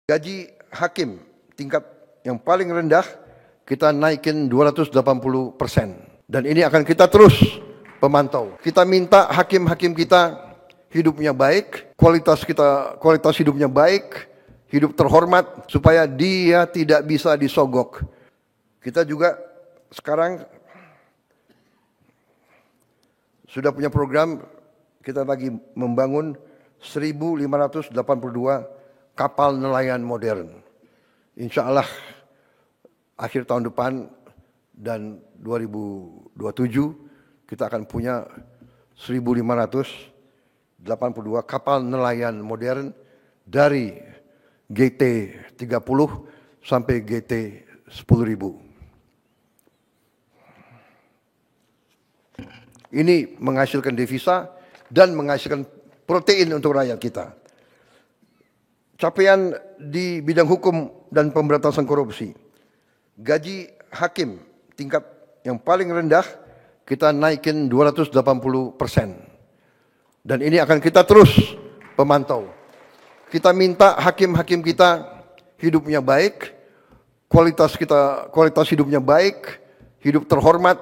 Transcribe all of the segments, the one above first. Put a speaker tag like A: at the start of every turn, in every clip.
A: Gaji hakim tingkat yang paling rendah kita naikin 280%. Dan ini akan kita terus pemantau. Kita minta hakim-hakim kita hidupnya baik, kualitas hidupnya baik, hidup terhormat, supaya dia tidak bisa disogok. Kita juga sekarang sudah punya program, kita lagi membangun 1.582 kapal nelayan modern. Insya Allah akhir tahun depan dan 2027 kita akan punya 1.582 kapal nelayan modern dari GT 30 sampai GT 10.000. Ini menghasilkan devisa dan menghasilkan protein untuk rakyat kita. Capaian di bidang hukum dan pemberantasan korupsi. Gaji hakim tingkat yang paling rendah kita naikin 280%. Dan ini akan kita terus pemantau. Kita minta hakim-hakim kita hidupnya baik, kualitas hidupnya baik, hidup terhormat,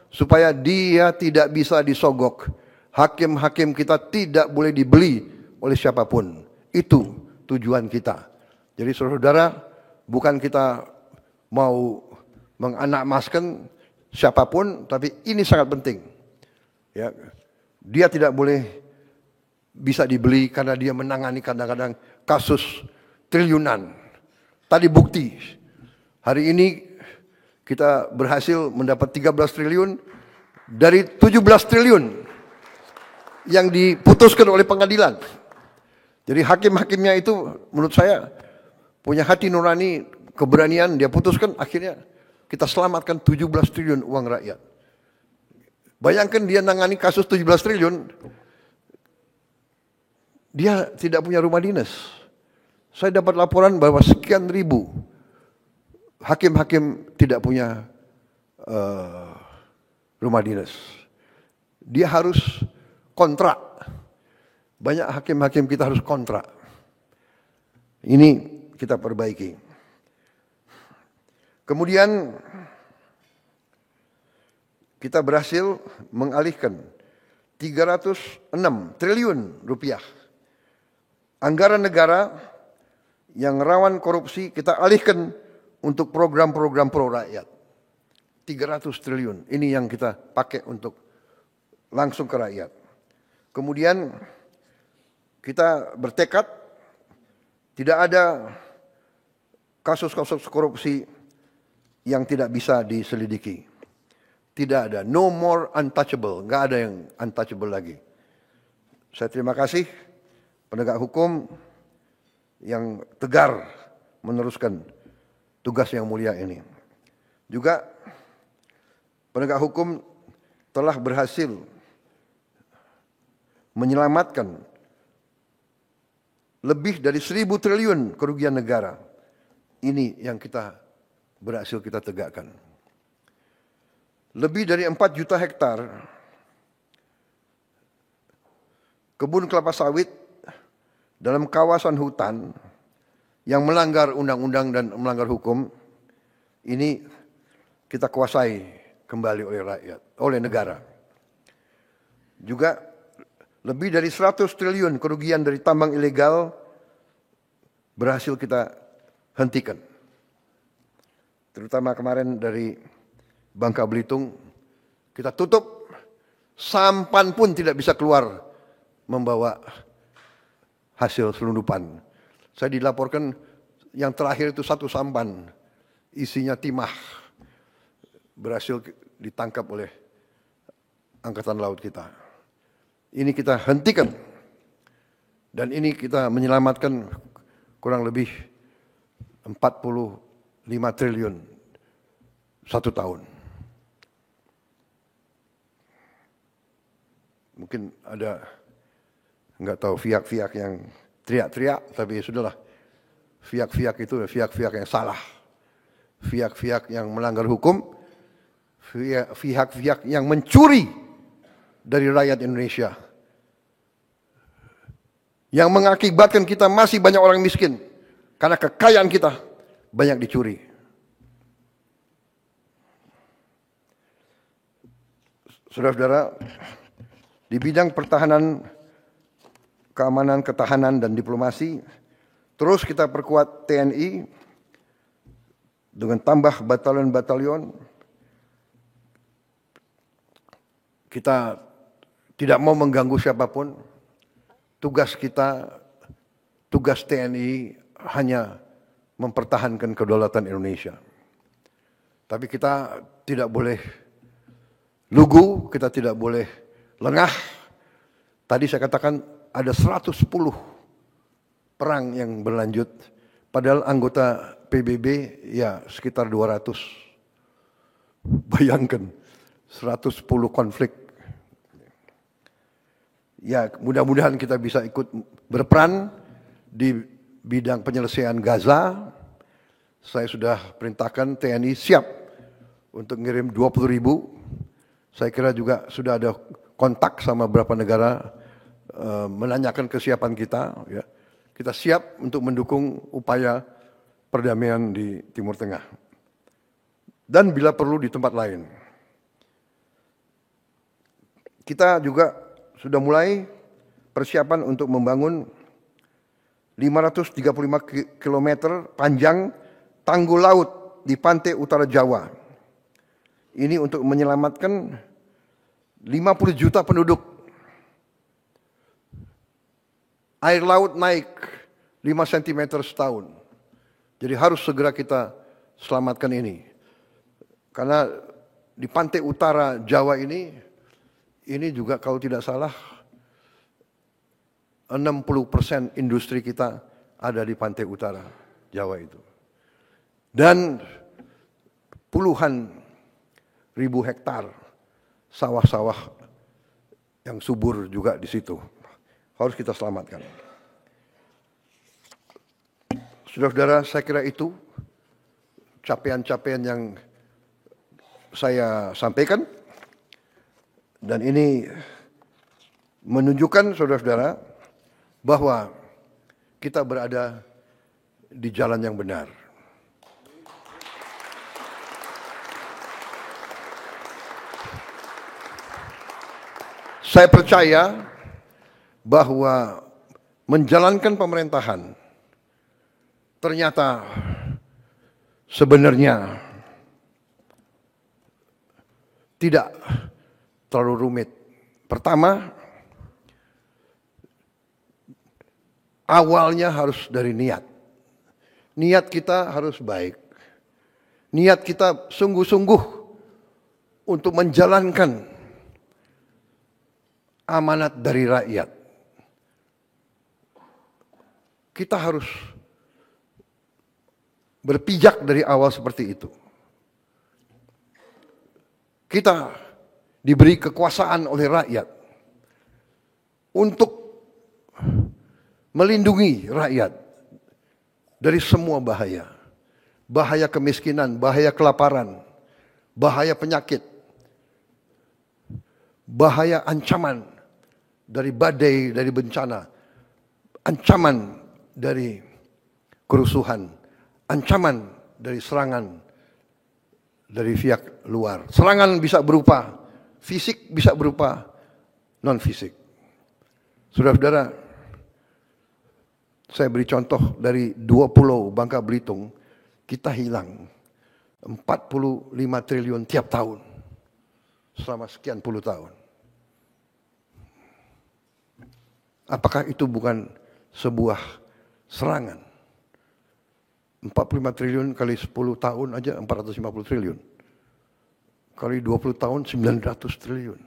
A: supaya dia tidak bisa disogok. Hakim-hakim kita tidak boleh dibeli oleh siapapun. Itu tujuan kita. Jadi saudara-saudara, bukan kita mau menganakmaskan siapapun, tapi ini sangat penting. Ya, dia tidak boleh bisa dibeli karena dia menangani kadang-kadang kasus triliunan. Tadi bukti, hari ini kita berhasil mendapat 13 triliun dari 17 triliun yang diputuskan oleh pengadilan. Jadi hakim-hakimnya itu menurut saya punya hati nurani, keberanian, dia putuskan, akhirnya kita selamatkan 17 triliun uang rakyat. Bayangkan dia nangani kasus 17 triliun, dia tidak punya rumah dinas. Saya dapat laporan bahwa sekian ribu hakim-hakim tidak punya rumah dinas. Dia harus kontrak. Banyak hakim-hakim kita harus kontrak. Ini kita perbaiki. Kemudian kita berhasil mengalihkan 306 triliun rupiah anggaran negara yang rawan korupsi, kita alihkan untuk program-program pro rakyat. 300 triliun. Ini yang kita pakai untuk langsung ke rakyat. Kemudian kita bertekad tidak ada kasus-kasus korupsi yang tidak bisa diselidiki. Tidak ada, no more untouchable, nggak ada yang untouchable lagi. Saya terima kasih penegak hukum yang tegar meneruskan tugas yang mulia ini. Juga penegak hukum telah berhasil menyelamatkan lebih dari 1.000 triliun kerugian negara. Ini yang kita berhasil kita tegakkan. Lebih dari 4 juta hektar kebun kelapa sawit dalam kawasan hutan yang melanggar undang-undang dan melanggar hukum, ini kita kuasai kembali oleh rakyat, oleh negara. Juga lebih dari 100 triliun kerugian dari tambang ilegal berhasil kita hentikan. Terutama kemarin dari Bangka Belitung, kita tutup, sampan pun tidak bisa keluar membawa hasil selundupan. Saya dilaporkan yang terakhir itu 1 sampan, isinya timah, berhasil ditangkap oleh Angkatan Laut kita. Ini kita hentikan. Dan ini kita menyelamatkan kurang lebih 45 triliun 1 tahun. Mungkin ada, nggak tahu, fiak-fiak yang teriak-teriak, tapi sudahlah. Fiak-fiak itu fiak-fiak yang salah. Fiak-fiak yang melanggar hukum. Fiak-fiak yang mencuri dari rakyat Indonesia. Yang mengakibatkan kita masih banyak orang miskin. Karena kekayaan kita banyak dicuri. Saudara-saudara, di bidang pertahanan, keamanan, ketahanan, dan diplomasi, terus kita perkuat TNI dengan tambah batalion-batalion. Kita tidak mau mengganggu siapapun. Tugas kita, tugas TNI hanya mempertahankan kedaulatan Indonesia. Tapi kita tidak boleh lugu, kita tidak boleh lengah. Tadi saya katakan ada 110 perang yang berlanjut, padahal anggota PBB ya sekitar 200. Bayangkan 110 konflik. Ya, mudah-mudahan kita bisa ikut berperan di bidang penyelesaian Gaza. Saya sudah perintahkan TNI siap untuk ngirim 20.000. Saya kira juga sudah ada kontak sama beberapa negara menanyakan kesiapan kita. Ya. Kita siap untuk mendukung upaya perdamaian di Timur Tengah. Dan bila perlu di tempat lain. Kita juga sudah mulai persiapan untuk membangun 535 km panjang tanggul laut di pantai utara Jawa. Ini untuk menyelamatkan 50 juta penduduk. Air laut naik 5 cm setahun. Jadi harus segera kita selamatkan ini. Karena di pantai utara Jawa ini juga kalau tidak salah 60% industri kita ada di pantai utara Jawa itu. Dan puluhan ribu hektar sawah-sawah yang subur juga di situ. Harus kita selamatkan. Saudara-saudara, saya kira itu capaian-capaian yang saya sampaikan. Dan ini menunjukkan saudara-saudara bahwa kita berada di jalan yang benar. Saya percaya bahwa menjalankan pemerintahan ternyata sebenarnya tidak terlalu rumit. Pertama, awalnya harus dari niat. Niat kita harus baik. Niat kita sungguh-sungguh untuk menjalankan amanat dari rakyat. Kita harus berpijak dari awal seperti itu. Kita diberi kekuasaan oleh rakyat untuk melindungi rakyat dari semua bahaya. Bahaya kemiskinan, bahaya kelaparan, bahaya penyakit, bahaya ancaman dari badai, dari bencana, ancaman dari kerusuhan, ancaman dari serangan dari pihak luar. Serangan bisa berupa fisik, bisa berupa non-fisik. Saudara-saudara, saya beri contoh dari 2 pulau Bangka Belitung, kita hilang 45 triliun tiap tahun selama sekian puluh tahun. Apakah itu bukan sebuah serangan? 45 triliun kali 10 tahun aja 450 triliun. Kali 20 tahun 900 triliun.